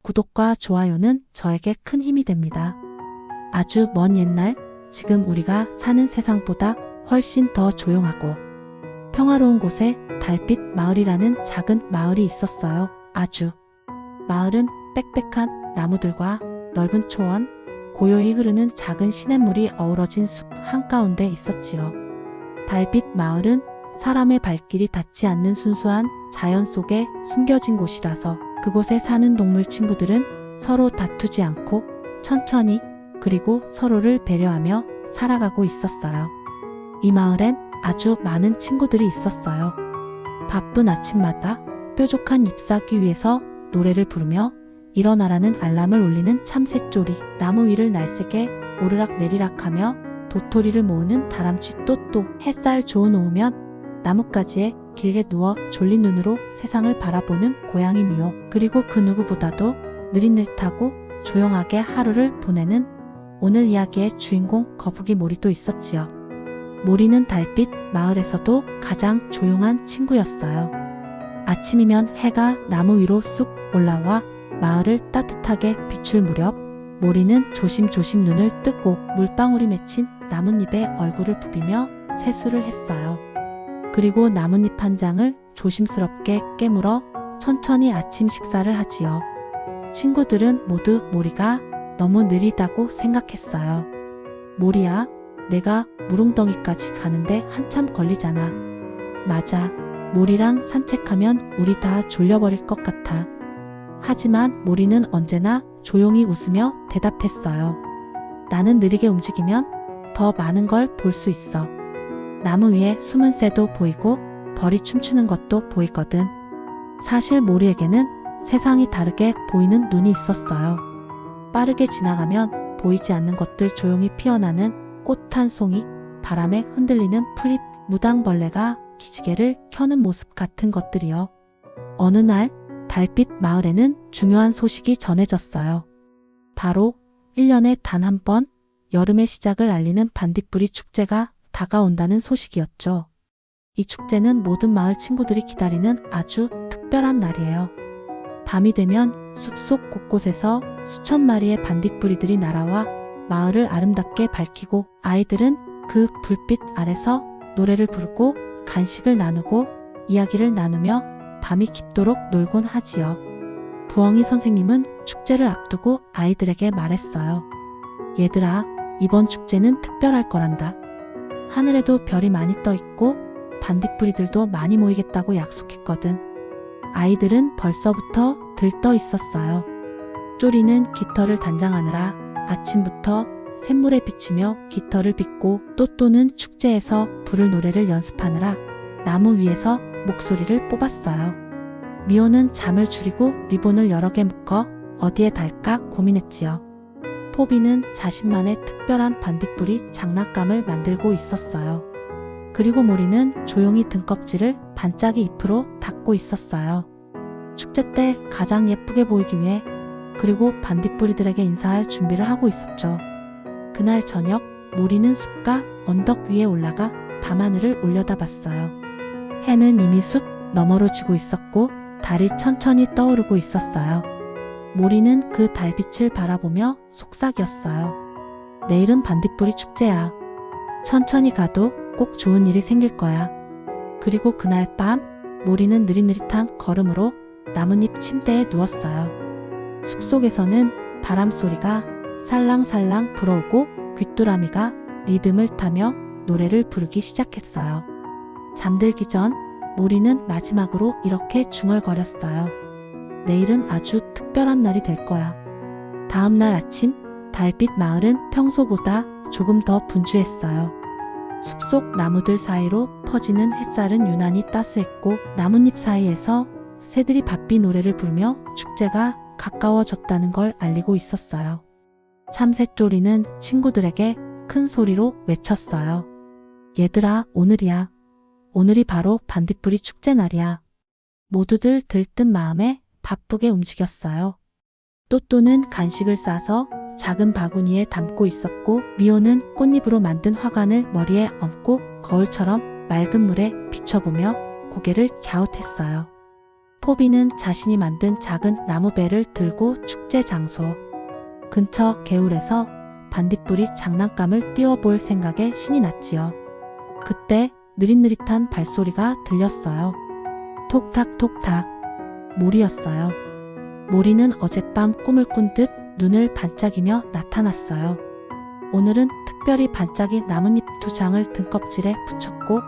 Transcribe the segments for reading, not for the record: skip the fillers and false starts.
구독과 좋아요는 저에게 큰 힘이 됩니다. 아주 먼 옛날, 지금 우리가 사는 세상보다 훨씬 더 조용하고 평화로운 곳에 달빛 마을이라는 작은 마을이 있었어요. 마을은 빽빽한 나무들과 넓은 초원, 고요히 흐르는 작은 시냇물이 어우러진 숲 한가운데 있었지요. 달빛 마을은 사람의 발길이 닿지 않는 순수한 자연 속에 숨겨진 곳이라서 그곳에 사는 동물 친구들은 서로 다투지 않고 천천히 그리고 서로를 배려하며 살아가고 있었어요. 이 마을엔 아주 많은 친구들이 있었어요. 바쁜 아침마다 뾰족한 잎사귀 위에서 노래를 부르며 일어나라는 알람을 울리는 참새쪼리, 나무 위를 날쌔게 오르락 내리락하며 도토리를 모으는 다람쥐 또또, 햇살 좋은 오후면 나뭇가지에 길게 누워 졸린 눈으로 세상을 바라보는 고양이 미호, 그리고 그 누구보다도 느릿느릿하고 조용하게 하루를 보내는 오늘 이야기의 주인공 거북이 모리도 있었지요. 모리는 달빛 마을에서도 가장 조용한 친구였어요. 아침이면 해가 나무 위로 쑥 올라와 마을을 따뜻하게 비출 무렵 모리는 조심조심 눈을 뜨고 물방울이 맺힌 나뭇잎에 얼굴을 부비며 세수를 했어요. 그리고 나뭇잎 한 장을 조심스럽게 깨물어 천천히 아침 식사를 하지요. 친구들은 모두 모리가 너무 느리다고 생각했어요. 모리야, 내가 무릉덩이까지 가는데 한참 걸리잖아. 맞아, 모리랑 산책하면 우리 다 졸려버릴 것 같아. 하지만 모리는 언제나 조용히 웃으며 대답했어요. 나는 느리게 움직이면 더 많은 걸 볼 수 있어. 나무 위에 숨은 새도 보이고 벌이 춤추는 것도 보이거든. 사실 모리에게는 세상이 다르게 보이는 눈이 있었어요. 빠르게 지나가면 보이지 않는 것들, 조용히 피어나는 꽃 한 송이, 바람에 흔들리는 풀잎, 무당벌레가 기지개를 켜는 모습 같은 것들이요. 어느 날 달빛 마을에는 중요한 소식이 전해졌어요. 바로 1년에 단 한 번 여름의 시작을 알리는 반딧불이 축제가 다가온다는 소식이었죠. 이 축제는 모든 마을 친구들이 기다리는 아주 특별한 날이에요. 밤이 되면 숲속 곳곳에서 수천 마리의 반딧불이들이 날아와 마을을 아름답게 밝히고 아이들은 그 불빛 아래서 노래를 부르고 간식을 나누고 이야기를 나누며 밤이 깊도록 놀곤 하지요. 부엉이 선생님은 축제를 앞두고 아이들에게 말했어요. 얘들아, 이번 축제는 특별할 거란다. 하늘에도 별이 많이 떠 있고 반딧불이들도 많이 모이겠다고 약속했거든. 아이들은 벌써부터 들떠 있었어요. 쪼리는 깃털을 단장하느라 아침부터 샘물에 비치며 깃털을 빚고, 또또는 축제에서 부를 노래를 연습하느라 나무 위에서 목소리를 뽑았어요. 미호는 잠을 줄이고 리본을 여러 개 묶어 어디에 달까 고민했지요. 포비는 자신만의 특별한 반딧불이 장난감을 만들고 있었어요. 그리고 모리는 조용히 등껍질을 반짝이 잎으로 닦고 있었어요. 축제 때 가장 예쁘게 보이기 위해, 그리고 반딧불이들에게 인사할 준비를 하고 있었죠. 그날 저녁 모리는 숲과 언덕 위에 올라가 밤하늘을 올려다봤어요. 해는 이미 숲 너머로 지고 있었고 달이 천천히 떠오르고 있었어요. 모리는 그 달빛을 바라보며 속삭였어요. 내일은 반딧불이 축제야. 천천히 가도 꼭 좋은 일이 생길 거야. 그리고 그날 밤 모리는 느릿느릿한 걸음으로 나뭇잎 침대에 누웠어요. 숲속에서는 바람소리가 살랑살랑 불어오고 귀뚜라미가 리듬을 타며 노래를 부르기 시작했어요. 잠들기 전 모리는 마지막으로 이렇게 중얼거렸어요. 내일은 아주 특별한 날이 될 거야. 다음 날 아침 달빛 마을은 평소보다 조금 더 분주했어요. 숲속 나무들 사이로 퍼지는 햇살은 유난히 따스했고 나뭇잎 사이에서 새들이 바삐 노래를 부르며 축제가 가까워졌다는 걸 알리고 있었어요. 참새쪼리는 친구들에게 큰 소리로 외쳤어요. 얘들아, 오늘이야. 오늘이 바로 반딧불이 축제 날이야. 모두들 들뜬 마음에 바쁘게 움직였어요. 또또는 간식을 싸서 작은 바구니에 담고 있었고, 미호는 꽃잎으로 만든 화관을 머리에 얹고 거울처럼 맑은 물에 비춰보며 고개를 갸웃했어요. 포비는 자신이 만든 작은 나무배를 들고 축제 장소 근처 개울에서 반딧불이 장난감을 띄워볼 생각에 신이 났지요. 그때 느릿느릿한 발소리가 들렸어요. 톡탁톡탁. 모리였어요. 모리는 어젯밤 꿈을 꾼 듯 눈을 반짝이며 나타났어요. 오늘은 특별히 반짝인 나뭇잎 2장을 등껍질에 붙였고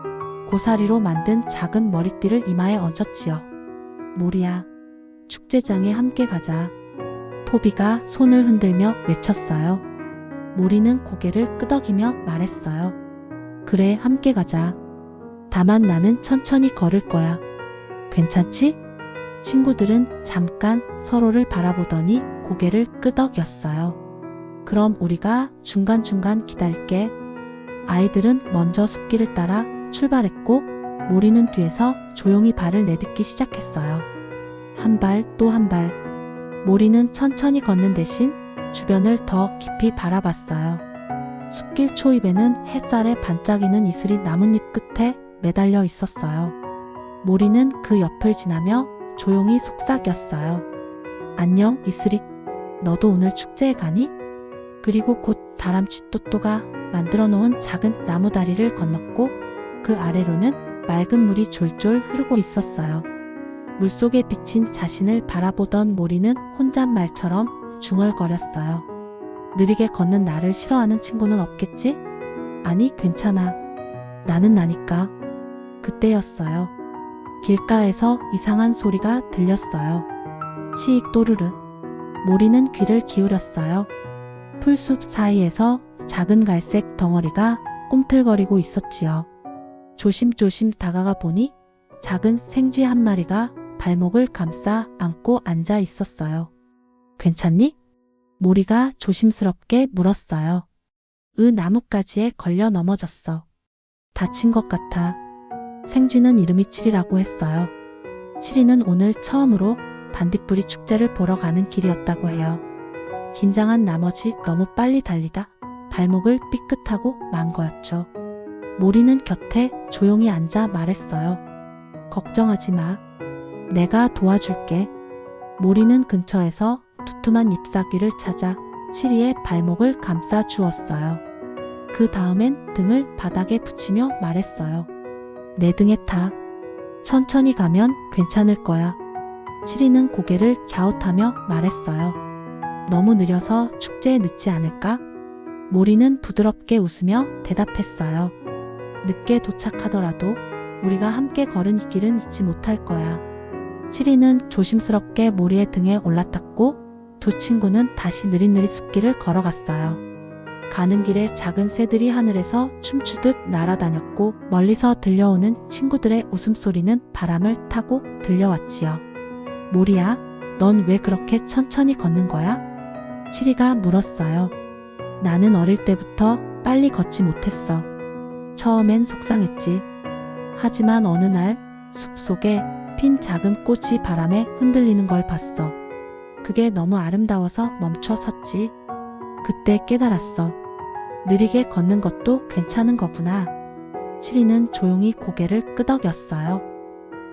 고사리로 만든 작은 머리띠를 이마에 얹었지요. 모리야, 축제장에 함께 가자. 포비가 손을 흔들며 외쳤어요. 모리는 고개를 끄덕이며 말했어요. 그래, 함께 가자. 다만 나는 천천히 걸을 거야. 괜찮지? 친구들은 잠깐 서로를 바라보더니 고개를 끄덕였어요. 그럼 우리가 중간중간 기다릴게. 아이들은 먼저 숲길을 따라 출발했고 모리는 뒤에서 조용히 발을 내딛기 시작했어요. 한 발 또 한 발. 모리는 천천히 걷는 대신 주변을 더 깊이 바라봤어요. 숲길 초입에는 햇살에 반짝이는 이슬이 나뭇잎 끝에 매달려 있었어요. 모리는 그 옆을 지나며 조용히 속삭였어요. 안녕, 이슬이. 너도 오늘 축제에 가니? 그리고 곧 다람쥐 또또가 만들어 놓은 작은 나무 다리를 건넜고 그 아래로는 맑은 물이 졸졸 흐르고 있었어요. 물속에 비친 자신을 바라보던 모리는 혼잣말처럼 중얼거렸어요. 느리게 걷는 나를 싫어하는 친구는 없겠지? 아니, 괜찮아. 나는 나니까. 그때였어요. 길가에서 이상한 소리가 들렸어요. 치익 또르르. 모리는 귀를 기울였어요. 풀숲 사이에서 작은 갈색 덩어리가 꿈틀거리고 있었지요. 조심조심 다가가 보니 작은 생쥐 한 마리가 발목을 감싸 안고 앉아 있었어요. 괜찮니? 모리가 조심스럽게 물었어요. 나뭇가지에 걸려 넘어졌어. 다친 것 같아. 생쥐는 이름이 칠이라고 했어요. 칠이는 오늘 처음으로 반딧불이 축제를 보러 가는 길이었다고 해요. 긴장한 나머지 너무 빨리 달리다 발목을 삐끗하고 만 거였죠. 모리는 곁에 조용히 앉아 말했어요. 걱정하지 마. 내가 도와줄게. 모리는 근처에서 두툼한 잎사귀를 찾아 칠이의 발목을 감싸 주었어요. 그 다음엔 등을 바닥에 붙이며 말했어요. 내 등에 타. 천천히 가면 괜찮을 거야. 칠이는 고개를 갸웃하며 말했어요. 너무 느려서 축제에 늦지 않을까? 모리는 부드럽게 웃으며 대답했어요. 늦게 도착하더라도 우리가 함께 걸은 이 길은 잊지 못할 거야. 칠이는 조심스럽게 모리의 등에 올라탔고 두 친구는 다시 느릿느릿 숲길을 걸어갔어요. 가는 길에 작은 새들이 하늘에서 춤추듯 날아다녔고 멀리서 들려오는 친구들의 웃음소리는 바람을 타고 들려왔지요. 모리야, 넌 왜 그렇게 천천히 걷는 거야? 칠이가 물었어요. 나는 어릴 때부터 빨리 걷지 못했어. 처음엔 속상했지. 하지만 어느 날 숲속에 핀 작은 꽃이 바람에 흔들리는 걸 봤어. 그게 너무 아름다워서 멈춰 섰지. 그때 깨달았어. 느리게 걷는 것도 괜찮은 거구나. 칠이는 조용히 고개를 끄덕였어요.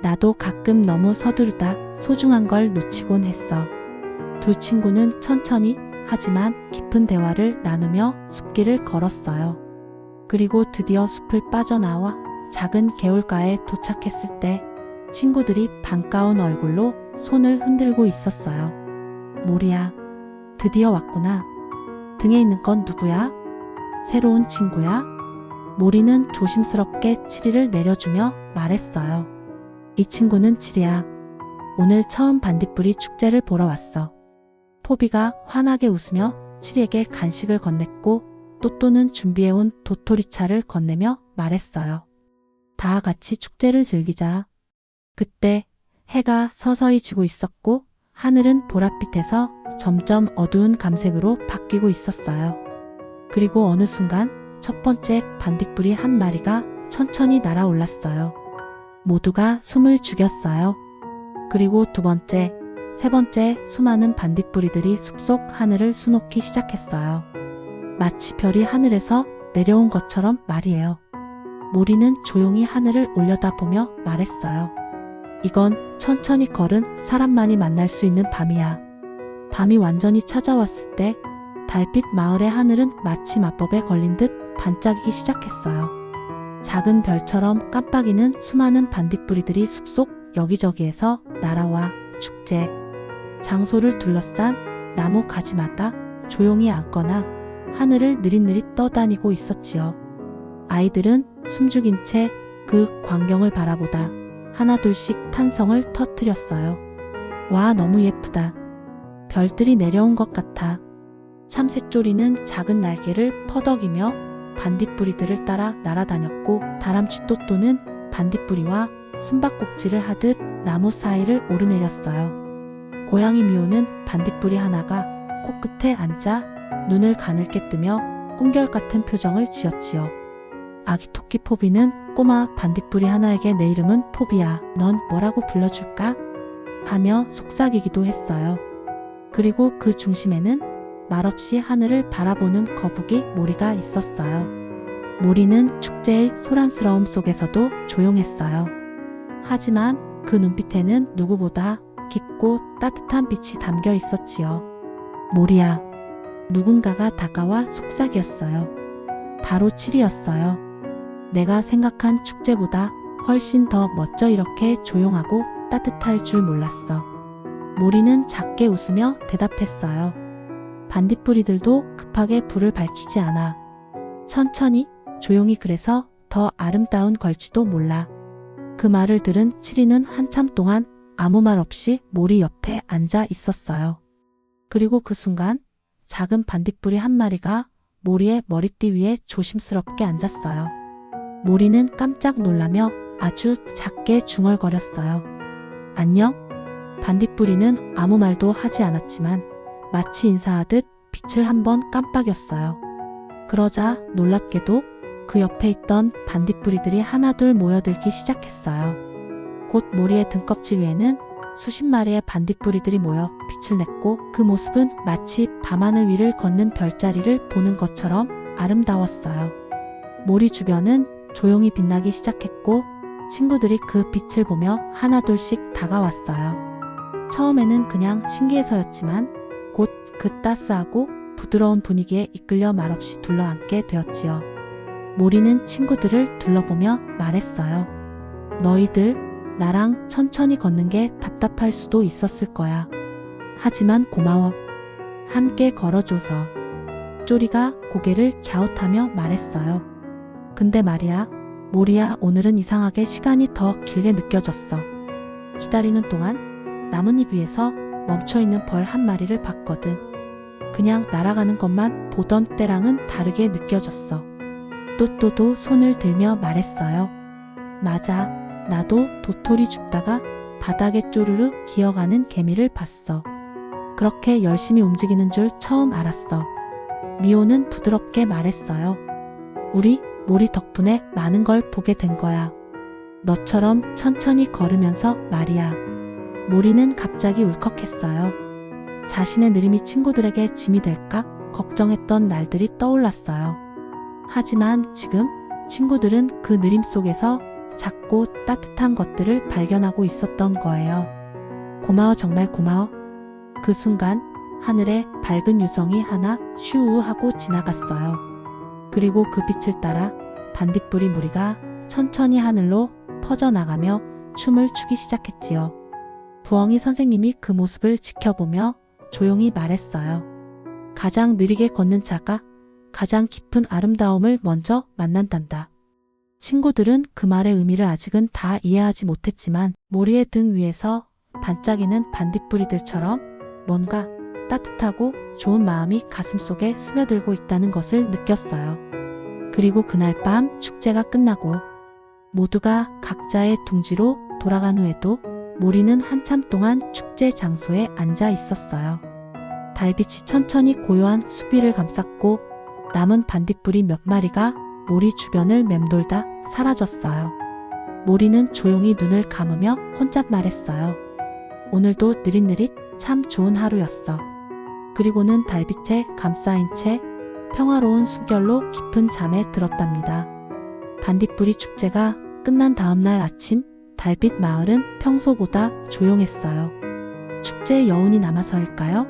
나도 가끔 너무 서두르다 소중한 걸 놓치곤 했어. 두 친구는 천천히 하지만 깊은 대화를 나누며 숲길을 걸었어요. 그리고 드디어 숲을 빠져나와 작은 개울가에 도착했을 때 친구들이 반가운 얼굴로 손을 흔들고 있었어요. 모리야, 드디어 왔구나. 등에 있는 건 누구야? 새로운 친구야? 모리는 조심스럽게 칠이를 내려주며 말했어요. 이 친구는 칠이야. 오늘 처음 반딧불이 축제를 보러 왔어. 포비가 환하게 웃으며 칠이에게 간식을 건넸고 또또는 준비해온 도토리차를 건네며 말했어요. 다 같이 축제를 즐기자. 그때 해가 서서히 지고 있었고 하늘은 보랏빛에서 점점 어두운 감색으로 바뀌고 있었어요. 그리고 어느 순간 첫 번째 반딧불이 한 마리가 천천히 날아올랐어요. 모두가 숨을 죽였어요. 그리고 두 번째, 세 번째 수많은 반딧불이들이 숲속 하늘을 수놓기 시작했어요. 마치 별이 하늘에서 내려온 것처럼 말이에요. 모리는 조용히 하늘을 올려다보며 말했어요. 이건 천천히 걸은 사람만이 만날 수 있는 밤이야. 밤이 완전히 찾아왔을 때 달빛 마을의 하늘은 마치 마법에 걸린 듯 반짝이기 시작했어요. 작은 별처럼 깜빡이는 수많은 반딧불이들이 숲속 여기저기에서 날아와 축제 장소를 둘러싼 나무 가지마다 조용히 앉거나 하늘을 느릿느릿 떠다니고 있었지요. 아이들은 숨죽인 채 그 광경을 바라보다 하나둘씩 탄성을 터뜨렸어요. 와, 너무 예쁘다. 별들이 내려온 것 같아. 참새쪼리는 작은 날개를 퍼덕이며 반딧불이들을 따라 날아다녔고, 다람쥐 또또는 반딧불이와 숨바꼭질을 하듯 나무 사이를 오르내렸어요. 고양이 미호는 반딧불이 하나가 코끝에 앉아 눈을 가늘게 뜨며 꿈결같은 표정을 지었지요. 아기 토끼 포비는 꼬마 반딧불이 하나에게 내 이름은 포비야. 넌 뭐라고 불러줄까? 하며 속삭이기도 했어요. 그리고 그 중심에는 말없이 하늘을 바라보는 거북이 모리가 있었어요. 모리는 축제의 소란스러움 속에서도 조용했어요. 하지만 그 눈빛에는 누구보다 깊고 따뜻한 빛이 담겨 있었지요. 모리야. 누군가가 다가와 속삭였어요. 바로 7이었어요. 내가 생각한 축제보다 훨씬 더 멋져. 이렇게 조용하고 따뜻할 줄 몰랐어. 모리는 작게 웃으며 대답했어요. 반딧불이들도 급하게 불을 밝히지 않아. 천천히, 조용히, 그래서 더 아름다운 걸지도 몰라. 그 말을 들은 7이는 한참 동안 아무 말 없이 모리 옆에 앉아 있었어요. 그리고 그 순간 작은 반딧불이 한 마리가 모리의 머리띠 위에 조심스럽게 앉았어요. 모리는 깜짝 놀라며 아주 작게 중얼거렸어요. 안녕? 반딧불이는 아무 말도 하지 않았지만 마치 인사하듯 빛을 한번 깜빡였어요. 그러자 놀랍게도 그 옆에 있던 반딧불이들이 하나둘 모여들기 시작했어요. 곧 모리의 등껍질 위에는 수십 마리의 반딧불이들이 모여 빛을 냈고, 그 모습은 마치 밤하늘 위를 걷는 별자리를 보는 것처럼 아름다웠어요. 모리 주변은 조용히 빛나기 시작했고, 친구들이 그 빛을 보며 하나둘씩 다가왔어요. 처음에는 그냥 신기해서였지만 곧 그 따스하고 부드러운 분위기에 이끌려 말없이 둘러앉게 되었지요. 모리는 친구들을 둘러보며 말했어요. 너희들, 나랑 천천히 걷는 게 답답할 수도 있었을 거야. 하지만 고마워. 함께 걸어줘서. 쪼리가 고개를 갸웃하며 말했어요. 근데 말이야, 모리야, 오늘은 이상하게 시간이 더 길게 느껴졌어. 기다리는 동안 나뭇잎 위에서 멈춰있는 벌 한 마리를 봤거든. 그냥 날아가는 것만 보던 때랑은 다르게 느껴졌어. 또또도 손을 들며 말했어요. 맞아, 나도 도토리 줍다가 바닥에 쪼르르 기어가는 개미를 봤어. 그렇게 열심히 움직이는 줄 처음 알았어. 미호는 부드럽게 말했어요. 우리 모리 덕분에 많은 걸 보게 된 거야. 너처럼 천천히 걸으면서 말이야. 모리는 갑자기 울컥했어요. 자신의 느림이 친구들에게 짐이 될까 걱정했던 날들이 떠올랐어요. 하지만 지금 친구들은 그 느림 속에서 작고 따뜻한 것들을 발견하고 있었던 거예요. 고마워, 정말 고마워. 그 순간 하늘에 밝은 유성이 하나 슈우 하고 지나갔어요. 그리고 그 빛을 따라 반딧불이 무리가 천천히 하늘로 퍼져나가며 춤을 추기 시작했지요. 부엉이 선생님이 그 모습을 지켜보며 조용히 말했어요. 가장 느리게 걷는 자가 가장 깊은 아름다움을 먼저 만난단다. 친구들은 그 말의 의미를 아직은 다 이해하지 못했지만 모리의 등 위에서 반짝이는 반딧불이들처럼 뭔가 따뜻하고 좋은 마음이 가슴속에 스며들고 있다는 것을 느꼈어요. 그리고 그날 밤 축제가 끝나고 모두가 각자의 둥지로 돌아간 후에도 모리는 한참 동안 축제 장소에 앉아 있었어요. 달빛이 천천히 고요한 숲 위를 감쌌고 남은 반딧불이 몇 마리가 모리 주변을 맴돌다 사라졌어요. 모리는 조용히 눈을 감으며 혼잣말했어요. 오늘도 느릿느릿 참 좋은 하루였어. 그리고는 달빛에 감싸인 채 평화로운 숨결로 깊은 잠에 들었답니다. 반딧불이 축제가 끝난 다음 날 아침, 달빛 마을은 평소보다 조용했어요. 축제의 여운이 남아서일까요?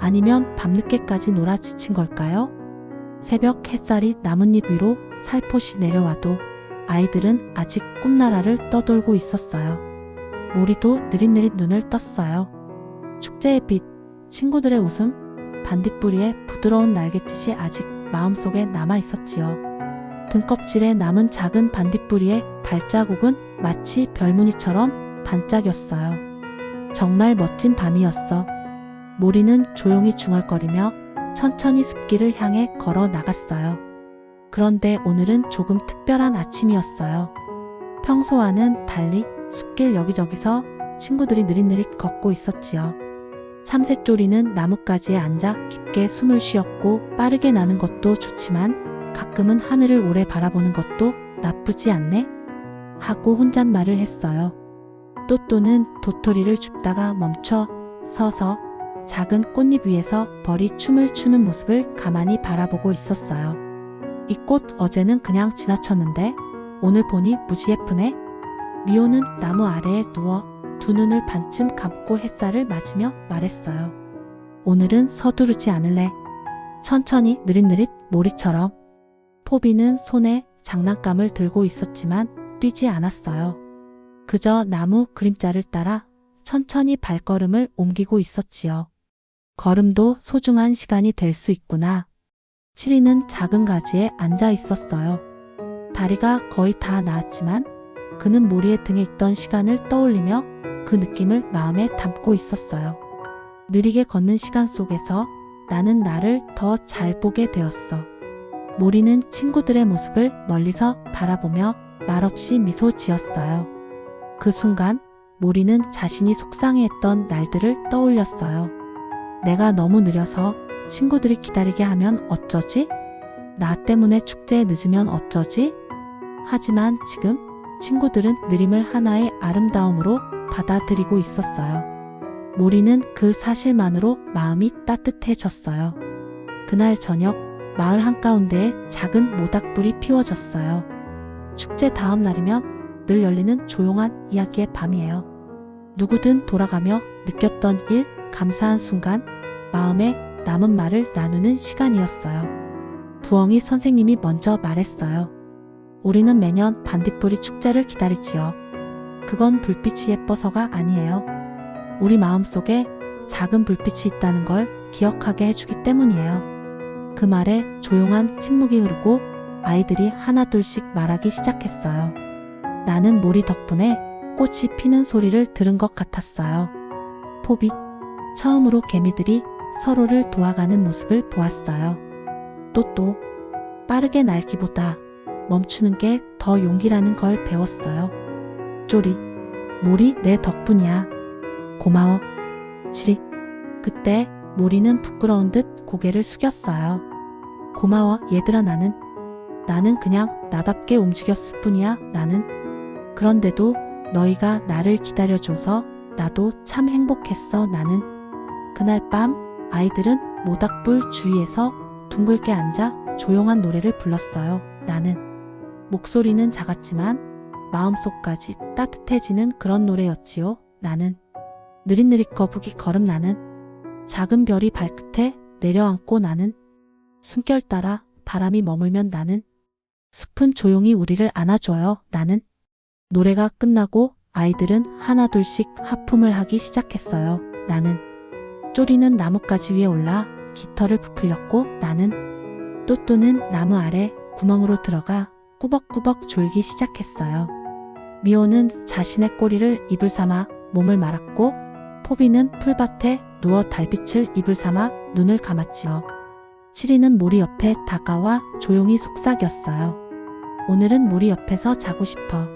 아니면 밤늦게까지 놀아 지친 걸까요? 새벽 햇살이 나뭇잎 위로 살포시 내려와도 아이들은 아직 꿈나라를 떠돌고 있었어요. 모리도 느릿느릿 눈을 떴어요. 축제의 빛, 친구들의 웃음, 반딧불이의 부드러운 날갯짓이 아직 마음속에 남아 있었지요. 등껍질에 남은 작은 반딧불이의 발자국은 마치 별무늬처럼 반짝였어요. 정말 멋진 밤이었어. 모리는 조용히 중얼거리며 천천히 숲길을 향해 걸어 나갔어요. 그런데 오늘은 조금 특별한 아침이었어요. 평소와는 달리 숲길 여기저기서 친구들이 느릿느릿 걷고 있었지요. 참새쪼리는 나뭇가지에 앉아 깊게 숨을 쉬었고, 빠르게 나는 것도 좋지만 가끔은 하늘을 오래 바라보는 것도 나쁘지 않네? 하고 혼잣말을 했어요. 또또는 도토리를 줍다가 멈춰 서서 작은 꽃잎 위에서 벌이 춤을 추는 모습을 가만히 바라보고 있었어요. 이 꽃 어제는 그냥 지나쳤는데 오늘 보니 무지 예쁘네? 미호는 나무 아래에 누워 두 눈을 반쯤 감고 햇살을 맞으며 말했어요. 오늘은 서두르지 않을래. 천천히 느릿느릿 모리처럼. 포비는 손에 장난감을 들고 있었지만 뛰지 않았어요. 그저 나무 그림자를 따라 천천히 발걸음을 옮기고 있었지요. 걸음도 소중한 시간이 될 수 있구나. 치리는 작은 가지에 앉아 있었어요. 다리가 거의 다 나았지만 그는 모리의 등에 있던 시간을 떠올리며 그 느낌을 마음에 담고 있었어요. 느리게 걷는 시간 속에서 나는 나를 더 잘 보게 되었어. 모리는 친구들의 모습을 멀리서 바라보며 말없이 미소 지었어요. 그 순간 모리는 자신이 속상해했던 날들을 떠올렸어요. 내가 너무 느려서 친구들이 기다리게 하면 어쩌지? 나 때문에 축제에 늦으면 어쩌지? 하지만 지금 친구들은 느림을 하나의 아름다움으로 받아들이고 있었어요. 모리는 그 사실만으로 마음이 따뜻해졌어요. 그날 저녁 마을 한가운데에 작은 모닥불이 피워졌어요. 축제 다음 날이면 늘 열리는 조용한 이야기의 밤이에요. 누구든 돌아가며 느꼈던 일, 감사한 순간, 마음에 남은 말을 나누는 시간이었어요. 부엉이 선생님이 먼저 말했어요. 우리는 매년 반딧불이 축제를 기다리지요. 그건 불빛이 예뻐서가 아니에요. 우리 마음속에 작은 불빛이 있다는 걸 기억하게 해주기 때문이에요. 그 말에 조용한 침묵이 흐르고 아이들이 하나둘씩 말하기 시작했어요. 나는 모리 덕분에 꽃이 피는 소리를 들은 것 같았어요. 포비, 처음으로 개미들이 서로를 도와가는 모습을 보았어요. 또또, 빠르게 날기보다 멈추는 게 더 용기라는 걸 배웠어요. 쪼리, 모리 내 덕분이야. 고마워. 치리. 그때 모리는 부끄러운 듯 고개를 숙였어요. 고마워 얘들아. 나는 그냥 나답게 움직였을 뿐이야. 나는. 그런데도 너희가 나를 기다려줘서 나도 참 행복했어. 나는. 그날 밤 아이들은 모닥불 주위에서 둥글게 앉아 조용한 노래를 불렀어요. 나는. 목소리는 작았지만 마음속까지 따뜻해지는 그런 노래였지요. 나는. 느릿느릿 거북이 걸음. 나는. 작은 별이 발끝에 내려앉고. 나는. 숨결 따라 바람이 머물면. 나는. 숲은 조용히 우리를 안아줘요. 나는. 노래가 끝나고 아이들은 하나둘씩 하품을 하기 시작했어요. 나는. 쪼리는 나뭇가지 위에 올라 깃털을 부풀렸고. 나는. 또또는 나무 아래 구멍으로 들어가 꾸벅꾸벅 졸기 시작했어요. 미호는 자신의 꼬리를 이불 삼아 몸을 말았고, 포비는 풀밭에 누워 달빛을 이불 삼아 눈을 감았지요. 치리는 모리 옆에 다가와 조용히 속삭였어요. 오늘은 모리 옆에서 자고 싶어.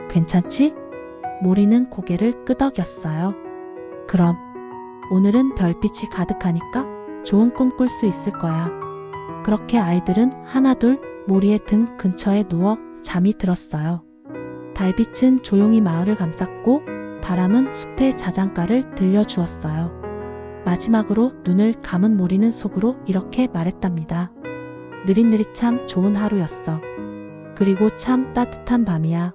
괜찮지? 모리는 고개를 끄덕였어요. 그럼 오늘은 별빛이 가득하니까 좋은 꿈 꿀 수 있을 거야. 그렇게 아이들은 하나둘 모리의 등 근처에 누워 잠이 들었어요. 달빛은 조용히 마을을 감쌌고 바람은 숲의 자장가를 들려주었어요. 마지막으로 눈을 감은 모리는 속으로 이렇게 말했답니다. 느릿느릿 참 좋은 하루였어. 그리고 참 따뜻한 밤이야.